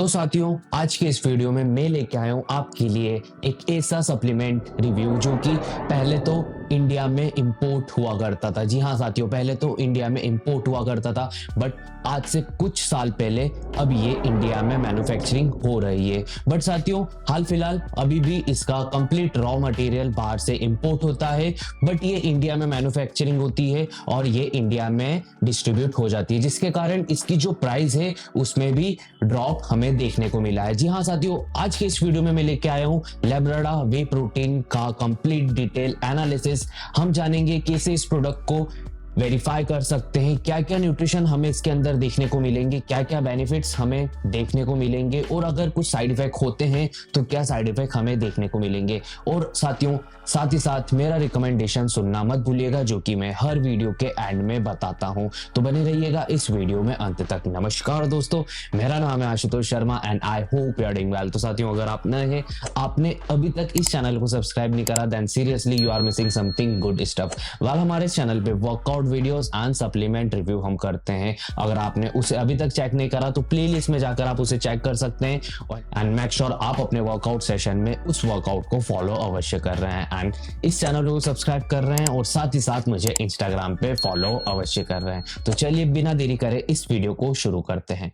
तो साथियों, आज के इस वीडियो में मैं लेके आया हूँ आपके लिए एक ऐसा सप्लीमेंट रिव्यू जो कि पहले तो इंडिया में इंपोर्ट हुआ करता था। जी हाँ साथियों, पहले तो इंडिया में इंपोर्ट हुआ करता था, बट आज से कुछ साल पहले अब ये इंडिया में मैन्युफैक्चरिंग हो रही है। बट साथियों, हाल फिलहाल अभी भी इसका कंप्लीट रॉ मटेरियल बाहर से इंपोर्ट होता है, बट ये इंडिया में मैन्युफैक्चरिंग होती है और ये इंडिया में डिस्ट्रीब्यूट हो जाती है, जिसके कारण इसकी जो प्राइस है उसमें भी ड्रॉप हमें देखने को मिला है। जी हाँ साथियों, आज के इस वीडियो में मैं लेके आया हूँ लैब्राडा वे प्रोटीन का कंप्लीट डिटेल एनालिसिस। हम जानेंगे कैसे इस प्रोडक्ट को वेरीफाई कर सकते हैं, क्या क्या न्यूट्रिशन हमें इसके अंदर देखने को मिलेंगे, क्या क्या बेनिफिट्स हमें देखने को मिलेंगे और अगर कुछ साइड इफेक्ट होते हैं तो क्या साइड इफेक्ट हमें देखने को मिलेंगे। और साथियों, साथ ही साथ मेरा रिकमेंडेशन सुनना मत भूलिएगा, जो कि मैं हर वीडियो के एंड में बताता हूं। तो बने रहिएगा इस वीडियो में अंत तक। नमस्कार दोस्तों, मेरा नाम है Ashutosh Sharma and I hope you are doing well. तो साथियों, अगर आप नए हैं, आपने अभी तक इस चैनल को सब्सक्राइब नहीं करा, then seriously you are missing something good stuff. वाल हमारे चैनल पे workout videos and supplement review हम करते हैं। अगर आपने उसे अभी तक चेक नहीं करा तो प्लेलिस्ट में जाकर आप उसे चेक कर सकते हैं एंड मेक श्योर आप अपने वर्कआउट सेशन में उस वर्कआउट को फॉलो अवश्य कर रहे हैं एंड इस चैनल को सब्सक्राइब कर रहे हैं और साथ ही साथ मुझे इंस्टाग्राम पे फॉलो अवश्य कर रहे हैं। तो चलिए बिना देरी करे इस वीडियो को शुरू करते हैं।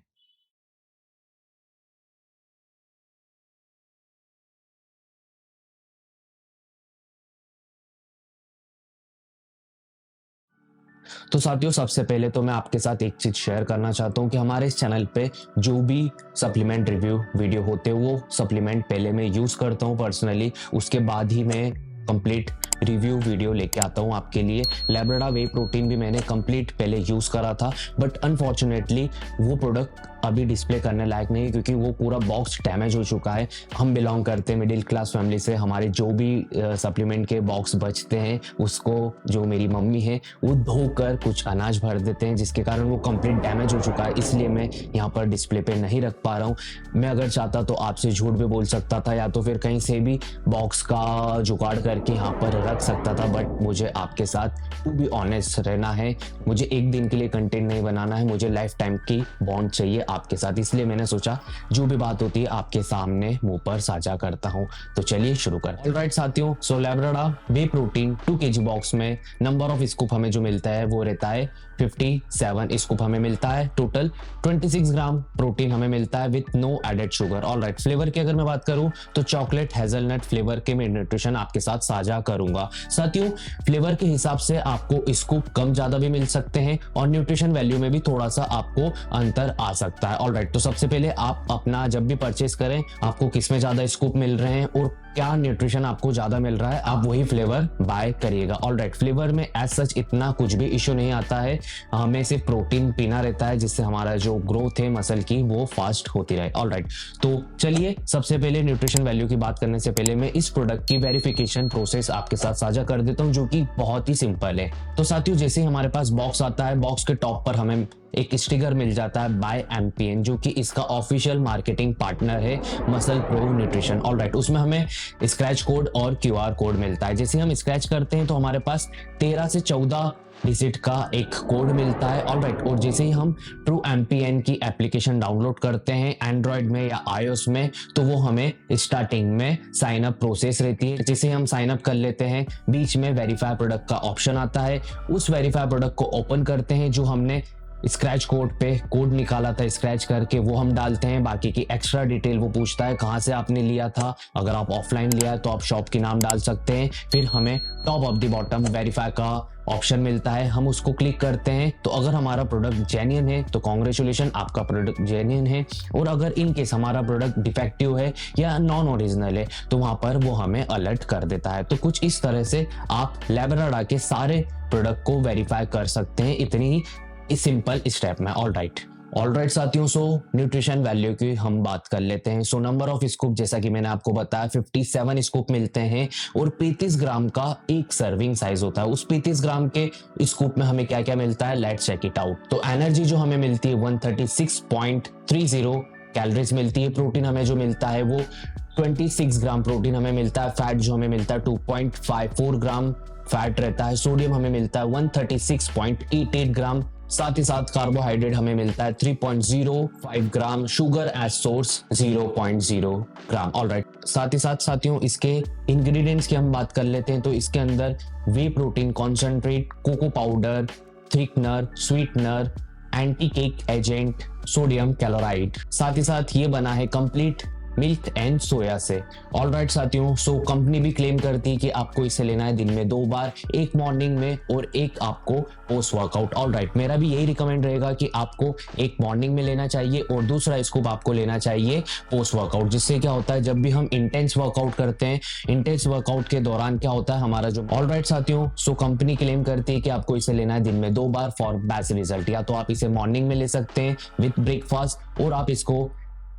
तो साथियों, सबसे पहले तो मैं आपके साथ एक चीज शेयर करना चाहता हूं कि हमारे इस चैनल पे जो भी सप्लीमेंट रिव्यू वीडियो होते हैं वो सप्लीमेंट पहले मैं यूज करता हूं पर्सनली, उसके बाद ही मैं कंप्लीट रिव्यू वीडियो लेके आता हूं आपके लिए। लैब्राडा वे प्रोटीन भी मैंने कंप्लीट पहले यूज करा था, बट अनफॉर्चुनेटली वो प्रोडक्ट अभी डिस्प्ले करने लायक नहीं, क्योंकि वो पूरा बॉक्स डैमेज हो चुका है। हम बिलोंग करते हैं मिडिल क्लास फैमिली से, हमारे जो भी सप्लीमेंट के बॉक्स बचते हैं उसको जो मेरी मम्मी है वो धोकर कुछ अनाज भर देते हैं, जिसके कारण वो कंप्लीट डैमेज हो चुका है। इसलिए मैं यहाँ पर डिस्प्ले पे नहीं रख पा रहा हूँ। मैं अगर चाहता तो आपसे झूठ भी बोल सकता था या तो फिर कहीं से भी बॉक्स का जुगाड़ करके यहाँ पर रख सकता था, बट मुझे आपके साथ टू बी ऑनेस्ट रहना है। मुझे एक दिन के लिए कंटेंट नहीं बनाना है, मुझे लाइफ टाइम की बॉन्ड चाहिए आपके साथ। इसलिए मैंने सोचा जो भी बात होती है आपके सामने मुंह पर साझा करता हूं। तो चलिए शुरू करते हैं। ऑलराइट साथियों, सो लैब्राडा वे प्रोटीन 2 kg बॉक्स में नंबर ऑफ स्कूप हमें जो मिलता है वो रहता है 57 स्कूप हमें मिलता है। टोटल 26 ग्राम प्रोटीन हमें मिलता है with no added sugar. Alright, flavour की अगर मैं बात करूं तो चॉकलेट हेजलनट फ्लेवर के मैं न्यूट्रिशन आपके साथ साझा करूंगा। साथियों, फ्लेवर के हिसाब से आपको स्कूप कम ज्यादा भी मिल सकते हैं और न्यूट्रिशन वैल्यू में भी थोड़ा सा आपको अंतर आ सकता है। ऑलराइट, तो सबसे पहले आप अपना जब भी परचेस करें आपको किसमें ज्यादा स्कूप मिल रहे हैं और क्या न्यूट्रिशन आपको ज्यादा मिल रहा है, आप वही फ्लेवर बाय करिएगा। ऑलराइट, फ्लेवर में एज सच इतना कुछ भी इश्यू नहीं आता है, हमें सिर्फ प्रोटीन पीना रहता है जिससे हमारा जो ग्रोथ है मसल की वो फास्ट होती रहे। ऑलराइट, तो चलिए सबसे पहले न्यूट्रिशन वैल्यू की बात करने से पहले मैं इस प्रोडक्ट की वेरिफिकेशन प्रोसेस आपके साथ साझा कर देता हूं, जो कि बहुत ही सिंपल है। तो साथियों, जैसे ही हमारे पास बॉक्स आता है, बॉक्स के टॉप पर हमें एक स्टिकर मिल जाता है बाय एमपीएन, जो कि इसका ऑफिशियल मार्केटिंग पार्टनर है मसल प्रो न्यूट्रिशन। ऑलराइट, उसमें हमें स्क्रैच कोड और क्यूआर कोड मिलता है। जैसे हम स्क्रैच करते हैं तो हमारे पास 13 से 14 डिजिट का एक कोड मिलता है। ऑलराइट, और जैसे ही हम ट्रू एमपीएन की एप्लीकेशन डाउनलोड करते हैं एंड्रॉयड में या आईओएस में, तो वो हमें स्टार्टिंग में साइन अप प्रोसेस रहती है। जैसे हम साइन अप कर लेते हैं, बीच में वेरीफाई प्रोडक्ट का ऑप्शन आता है। उस वेरीफाई प्रोडक्ट को ओपन करते हैं, जो हमने स्क्रैच कोड पे कोड निकाला था स्क्रैच करके वो हम डालते हैं। बाकी की एक्स्ट्रा डिटेल वो पूछता है कहाँ से आपने लिया था, अगर आप ऑफलाइन लिया है तो आप शॉप की नाम डाल सकते हैं। फिर हमें top of the bottom verify का ऑप्शन मिलता है, हम उसको क्लिक करते हैं। तो अगर हमारा प्रोडक्ट जेन्युइन है तो कॉन्ग्रेचुलेशन, आपका प्रोडक्ट जेन्युइन है। और अगर इन केस हमारा प्रोडक्ट डिफेक्टिव है या नॉन ओरिजिनल है तो वहां पर वो हमें अलर्ट कर देता है। तो कुछ इस तरह से आप लैब्राडा के सारे प्रोडक्ट को वेरीफाई कर सकते हैं इतनी ही इस सिंपल स्टेप में। ऑलराइट साथियों, सो न्यूट्रिशन वैल्यू की हम बात कर लेते हैं। सो नंबर ऑफ स्कूप, जैसा कि मैंने आपको बताया, 57 स्कूप मिलते हैं और 35 ग्राम का एक सर्विंग साइज होता है। उस 35 ग्राम के स्कूप में हमें क्या क्या मिलता है, लेट्स चेक इट आउट। तो एनर्जी जो हमें मिलती है 136.30 कैलोरीज मिलती है। प्रोटीन हमें जो मिलता है वो 26 ग्राम प्रोटीन हमें मिलता है। फैट जो हमें मिलता है 2.54 ग्राम फैट रहता है। सोडियम हमें मिलता है 136.88 ग्राम साथ ही साथ कार्बोहाइड्रेट हमें मिलता है 3.05 ग्राम, शुगर एज सोर्स 0.0 ग्राम। ऑलराइट, साथ ही साथ साथियों इसके इंग्रेडिएंट्स की हम बात कर लेते हैं। तो इसके अंदर whey protein concentrate, cocoa powder, thickener, sweetener, anti cake agent, sodium chloride, साथ ही साथ ये बना है कंप्लीट मिल्क एंड सोया से। ऑलराइट साथियों, सो कंपनी भी क्लेम करती है कि आपको इसे लेना है दिन में 2 बार, एक मॉर्निंग में और एक आपको पोस्ट वर्कआउट। ऑलराइट, मेरा भी यही रिकमेंड रहेगा कि आपको एक मॉर्निंग में लेना चाहिए और दूसरा स्कूप आपको लेना चाहिए पोस्ट वर्कआउट। जिससे क्या होता है, जब भी हम इंटेंस वर्कआउट करते हैं, इंटेंस वर्कआउट के दौरान क्या होता है हमारा जो। ऑलराइट साथियों, सो कंपनी क्लेम करती है कि आपको इसे लेना है दिन में 2 बार फॉर बेस्ट रिजल्ट। या तो आप इसे मॉर्निंग में ले सकते हैं विथ ब्रेकफास्ट, और आप इसको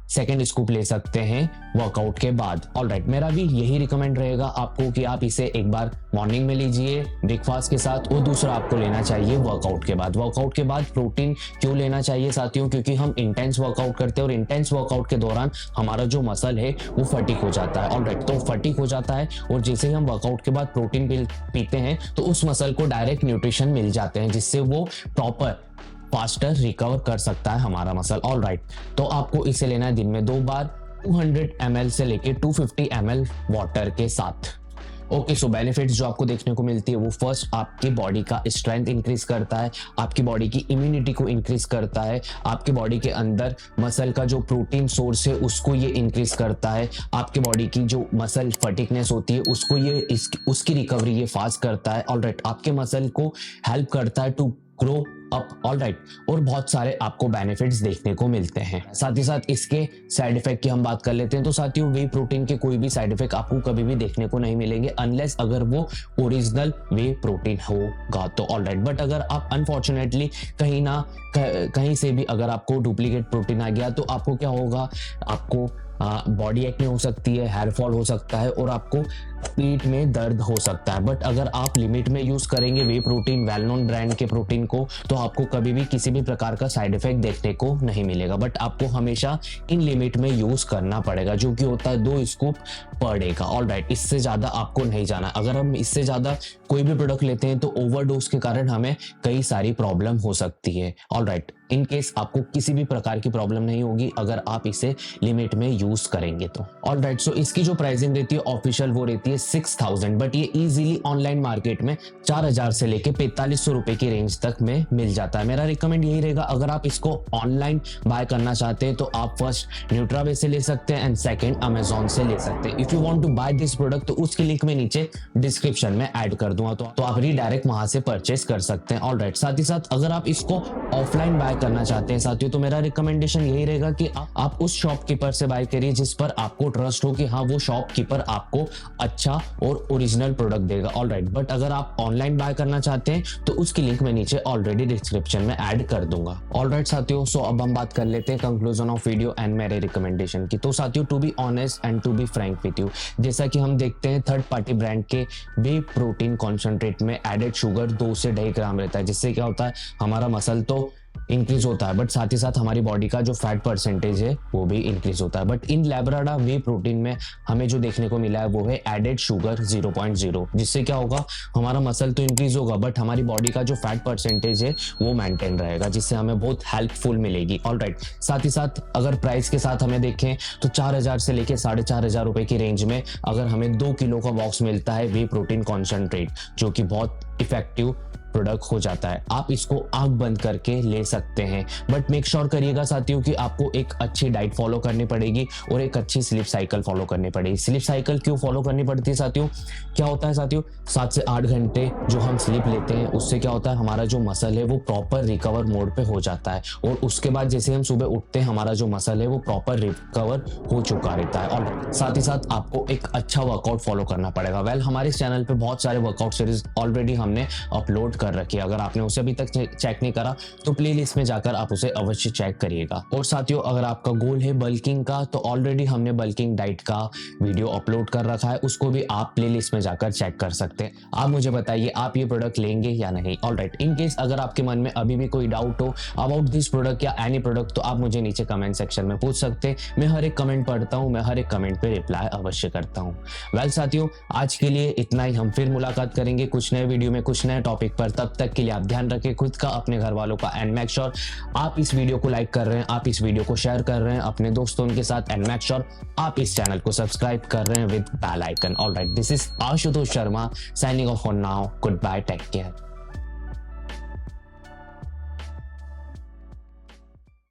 सेकेंड स्कूप ले सकते हैं वर्कआउट के बाद। ऑलराइट, मेरा भी यही रिकमेंड रहेगा आपको कि आप इसे एक बार मॉर्निंग में लीजिए ब्रेकफास्ट के साथ, और दूसरा आपको लेना चाहिए वर्कआउट के बाद। वर्कआउट के बाद प्रोटीन क्यों लेना चाहिए साथियों, क्योंकि हम इंटेंस वर्कआउट करते हैं और इंटेंस वर्कआउट के दौरान हमारा जो मसल है वो फटीक हो जाता है। ऑलराइट, तो फटीक हो जाता है, और जैसे ही हम वर्कआउट के बाद प्रोटीन पीते हैं तो उस मसल को डायरेक्ट न्यूट्रिशन मिल जाते हैं, जिससे वो प्रॉपर फास्टर रिकवर कर सकता है हमारा मसल। ऑलराइट, तो आपको इसे लेना है दिन में 2 बार 200 ml से लेके 250 ml वाटर के साथ। ओके, सो बेनिफिट्स जो आपको देखने को मिलती है वो फर्स्ट आपकी बॉडी का स्ट्रेंथ इंक्रीज करता है, आपकी बॉडी की इम्यूनिटी को इंक्रीज करता है, आपकी बॉडी के अंदर मसल का जो प्रोटीन सोर्स है उसको ये इंक्रीज करता है, आपकी बॉडी की जो मसल फटिकनेस होती है उसको ये उसकी रिकवरी ये फास्ट करता है। ऑलराइट, आपके मसल को हेल्प करता है टू ग्रो अप। ऑलराइट, और बहुत सारे आपको बेनिफिट्स देखने को मिलते हैं। साथ ही साथ इसके साइड इफेक्ट की हम बात कर लेते हैं। तो साथियों, वे प्रोटीन के कोई भी साइड इफेक्ट आपको कभी भी देखने को नहीं मिलेंगे अनलेस अगर वो ओरिजिनल वे प्रोटीन होगा तो। ऑलराइट, बट अगर आप अनफॉर्चुनेटली कहीं से भी अगर आपको डुप्लीकेट प्रोटीन आ गया तो आपको क्या होगा, आपको बॉडी एक्ने हो सकती है, हेयर फॉल हो सकता है, और आपको पेट में दर्द हो सकता है। बट अगर आप लिमिट में यूज करेंगे वे प्रोटीन, वेल नोन ब्रांड के प्रोटीन को, तो आपको कभी भी किसी भी प्रकार का साइड इफेक्ट देखने को नहीं मिलेगा। बट आपको हमेशा इन लिमिट में यूज करना पड़ेगा, जो कि होता है 2 स्कूप पर डे का। ऑलराइट, इससे ज्यादा आपको नहीं जाना। अगर हम इससे ज्यादा कोई भी प्रोडक्ट लेते हैं तो ओवरडोज के कारण हमें कई सारी प्रॉब्लम हो सकती है। ऑलराइट, इन केस आपको किसी भी प्रकार की प्रॉब्लम नहीं होगी अगर आप इसे लिमिट में यूज करेंगे तो। ऑलराइट, सो इसकी जो प्राइसिंग रहती है ऑफिशियल वो रहती है 6000, बट ये इजीली ऑनलाइन मार्केट में 4000 से लेके 4500 रुपए की रेंज तक में मिल जाता है। मेरा रिकमेंड यही रहेगा, अगर आप इसको ऑनलाइन बाय करना चाहते हैं तो आप फर्स्ट न्यूट्रावे से ले सकते हैं एंड सेकंड अमेजोन से ले सकते हैं। If you want to buy this product तो उसकी लिंक मैं नीचे डिस्क्रिप्शन में ऐड कर दूंगा, तो आप रीडायरेक्ट वहां से परचेस कर सकते हैं। ऑलराइट, साथ ही साथ अगर आप इसको ऑफलाइन बाय करना चाहते हैं साथियों तो मेरा रिकमेंडेशन यही रहेगा कि आप उस शॉपकीपर से बाय करिए जिस पर आपको ट्रस्ट हो कि हाँ वो शॉपकीपर आपको अच्छा और ओरिजिनल प्रोडक्ट देगा। ऑलराइट, बट अगर आप ऑनलाइन बाय करना चाहते हैं तो उसकी लिंक मैं नीचे ऑलरेडी डिस्क्रिप्शन में ऐड कर दूंगा। ऑलराइट साथियों, सो अब हम बात कर लेते हैं कंक्लूजन ऑफ वीडियो एंड मेरे रिकमेंडेशन की। तो साथियों, to be honest and to be frank with you, जैसा कि हम देखते हैं थर्ड पार्टी ब्रांड के वे प्रोटीन कॉन्सेंट्रेट में एडेड शुगर 2 से 2.5 ग्राम रहता है, जिससे क्या होता है हमारा मसल तो इंक्रीज होता है बट साथ ही साथ हमारी बॉडी का जो फैट परसेंटेज है वो भी इंक्रीज होता है। बट इन लैब्राडा वे प्रोटीन में हमें जो देखने को मिला है वो है एडेड शुगर 0.0, जिससे क्या होगा हमारा मसल तो इंक्रीज होगा बट हमारी बॉडी का जो फैट परसेंटेज है वो मेंटेन रहेगा, जिससे हमें बहुत हेल्पफुल मिलेगी। ऑलराइट, साथ ही साथ अगर प्राइस के साथ हमें देखें तो 4000 से लेके 4500 रुपए की रेंज में अगर हमें 2 किलो का बॉक्स मिलता है वे प्रोटीन कॉन्सेंट्रेट, जो कि बहुत इफेक्टिव प्रोडक्ट हो जाता है। आप इसको आंख बंद करके ले सकते हैं, बट मेक श्योर करिएगा साथियों कि आपको एक अच्छी डाइट फॉलो करनी पड़ेगी और एक अच्छी स्लीप साइकिल फॉलो करनी पड़ेगी। स्लीप साइकिल क्यों फॉलो करनी पड़ती है साथियों? क्या होता है साथियों, 7 से 8 घंटे जो हम स्लीप लेते हैं उससे क्या होता है हमारा जो मसल है वो प्रॉपर रिकवर मोड पे हो जाता है और उसके बाद जैसे हम सुबह उठते हैं हमारा जो मसल है वो प्रॉपर रिकवर हो चुका रहता है। और साथ ही साथ आपको एक अच्छा वर्कआउट फॉलो करना पड़ेगा। हमारे इस चैनल पे बहुत सारे वर्कआउट सीरीज ऑलरेडी हमने अपलोड कर रखी है, अगर आपने उसे अभी तक चेक नहीं करा तो प्लेलिस्ट में जाकर आप उसे अवश्य चेक करिएगा। और साथियों, अगर आपका गोल है बल्किंग का तो ऑलरेडी हमने बल्किंग डाइट का वीडियो अपलोड कर रखा है, उसको भी आप प्लेलिस्ट में जाकर चेक कर सकते हैं। आप मुझे बताइए आप ये प्रोडक्ट लेंगे या नहीं। ऑलराइट, इन केस अगर आपके मन में अभी भी कोई डाउट हो अबाउट दिस प्रोडक्ट या एनी प्रोडक्ट तो आप मुझे नीचे कमेंट सेक्शन में पूछ सकते हैं। मैं हर एक कमेंट पढ़ता हूँ, मैं हर एक कमेंट पे रिप्लाई अवश्य करता हूँ। साथियों, आज के लिए इतना ही। हम फिर मुलाकात करेंगे कुछ नए वीडियो में कुछ नए टॉपिक पर। पर तब तक के लिए आप ध्यान रखें खुद का, अपने घर वालों का, एंड मेक श्योर आप इस वीडियो को लाइक कर रहे हैं, आप इस वीडियो को शेयर कर रहे हैं अपने दोस्तों के साथ, एंड मेक श्योर आप इस चैनल को सब्सक्राइब कर रहे हैं with bell icon. Alright, this is Ashutosh Sharma signing off for now. Good bye, take care.